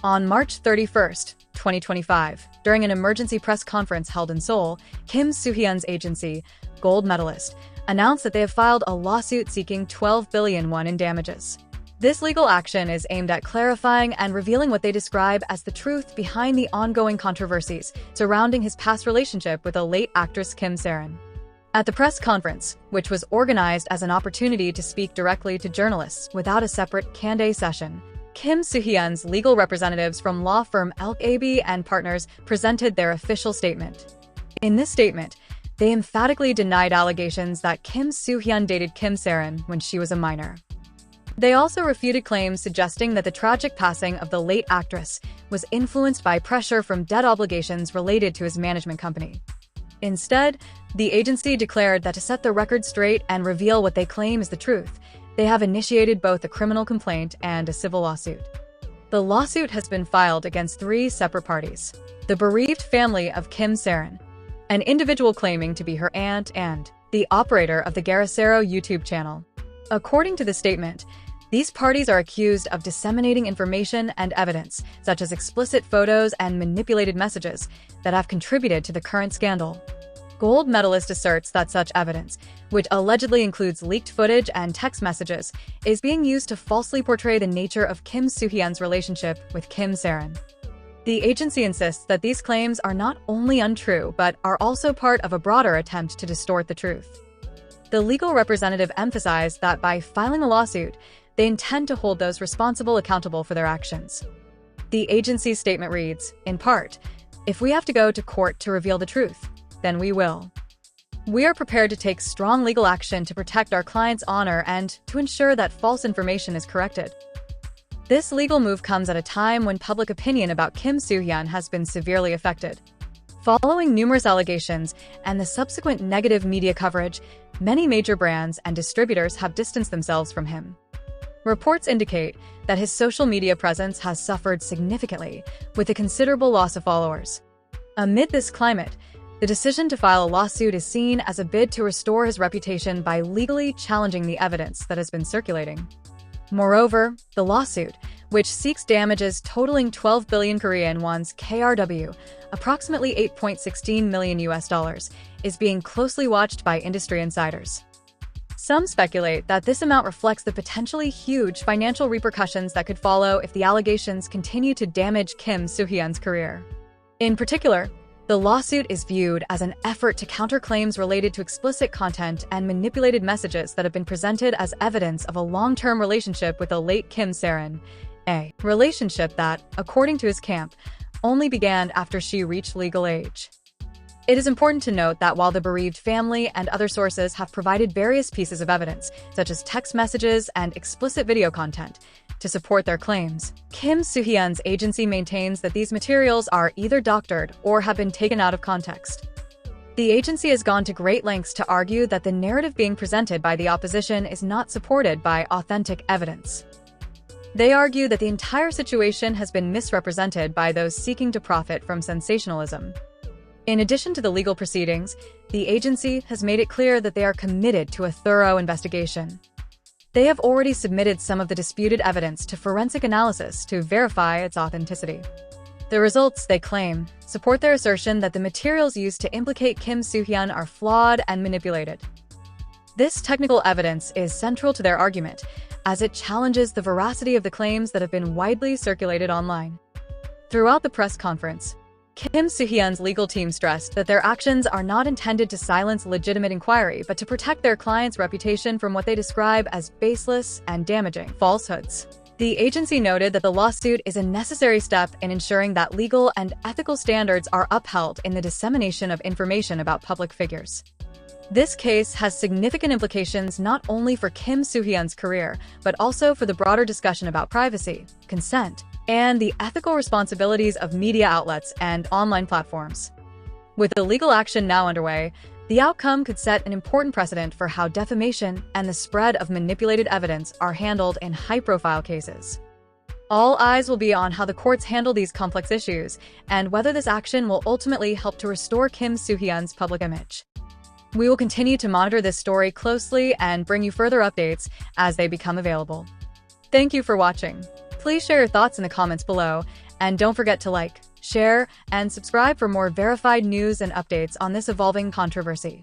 On March 31st, 2025, during an emergency press conference held in Seoul, Kim Sae Ron's agency, Gold Medalist, announced that they have filed a lawsuit seeking 12 billion won in damages. This legal action is aimed at clarifying and revealing what they describe as the truth behind the ongoing controversies surrounding his past relationship with the late actress Kim Sae Ron. At the press conference, which was organized as an opportunity to speak directly to journalists without a separate Q&A session, Kim Sae Ron's legal representatives from law firm LKB and Partners presented their official statement. In this statement, they emphatically denied allegations that Kim Sae Ron dated Kim Sae Ron when she was a minor. They also refuted claims suggesting that the tragic passing of the late actress was influenced by pressure from debt obligations related to his management company. Instead, the agency declared that to set the record straight and reveal what they claim is the truth, they have initiated both a criminal complaint and a civil lawsuit. The lawsuit has been filed against 3 separate parties: the bereaved family of Kim Sae Ron, an individual claiming to be her aunt, and the operator of the Garo Sero YouTube channel. According to the statement, these parties are accused of disseminating information and evidence, such as explicit photos and manipulated messages, that have contributed to the current scandal. Gold Medalist asserts that such evidence, which allegedly includes leaked footage and text messages, is being used to falsely portray the nature of Kim Sae Ron's relationship with Kim Sae Ron. The agency insists that these claims are not only untrue, but are also part of a broader attempt to distort the truth. The legal representative emphasized that by filing a lawsuit, they intend to hold those responsible accountable for their actions. The agency's statement reads, in part, "If we have to go to court to reveal the truth, then we will. We are prepared to take strong legal action to protect our client's honor and to ensure that false information is corrected." This legal move comes at a time when public opinion about Kim Sae Ron has been severely affected. Following numerous allegations and the subsequent negative media coverage, many major brands and distributors have distanced themselves from him. Reports indicate that his social media presence has suffered significantly, with a considerable loss of followers. Amid this climate, the decision to file a lawsuit is seen as a bid to restore his reputation by legally challenging the evidence that has been circulating. Moreover, the lawsuit, which seeks damages totaling 12 billion Korean won's KRW, approximately $8.16 million, is being closely watched by industry insiders. Some speculate that this amount reflects the potentially huge financial repercussions that could follow if the allegations continue to damage Kim Sae Ron's career. In particular, the lawsuit is viewed as an effort to counter claims related to explicit content and manipulated messages that have been presented as evidence of a long-term relationship with the late Kim Sae Ron, a relationship that, according to his camp, only began after she reached legal age. It is important to note that while the bereaved family and other sources have provided various pieces of evidence, such as text messages and explicit video content, to support their claims, Kim Sae Ron's agency maintains that these materials are either doctored or have been taken out of context. The agency has gone to great lengths to argue that the narrative being presented by the opposition is not supported by authentic evidence. They argue that the entire situation has been misrepresented by those seeking to profit from sensationalism. In addition to the legal proceedings, the agency has made it clear that they are committed to a thorough investigation. They have already submitted some of the disputed evidence to forensic analysis to verify its authenticity. The results, they claim, support their assertion that the materials used to implicate Kim Sae Ron are flawed and manipulated. This technical evidence is central to their argument, as it challenges the veracity of the claims that have been widely circulated online. Throughout the press conference, Kim Sae Ron's legal team stressed that their actions are not intended to silence legitimate inquiry, but to protect their client's reputation from what they describe as baseless and damaging falsehoods. The agency noted that the lawsuit is a necessary step in ensuring that legal and ethical standards are upheld in the dissemination of information about public figures. This case has significant implications not only for Kim Sae Ron's career, but also for the broader discussion about privacy, consent, and the ethical responsibilities of media outlets and online platforms. With the legal action now underway, the outcome could set an important precedent for how defamation and the spread of manipulated evidence are handled in high-profile cases. All eyes will be on how the courts handle these complex issues and whether this action will ultimately help to restore Kim Sae Ron's public image. We will continue to monitor this story closely and bring you further updates as they become available. Thank you for watching. Please share your thoughts in the comments below And don't forget to like, share, and subscribe for more verified news and updates on this evolving controversy.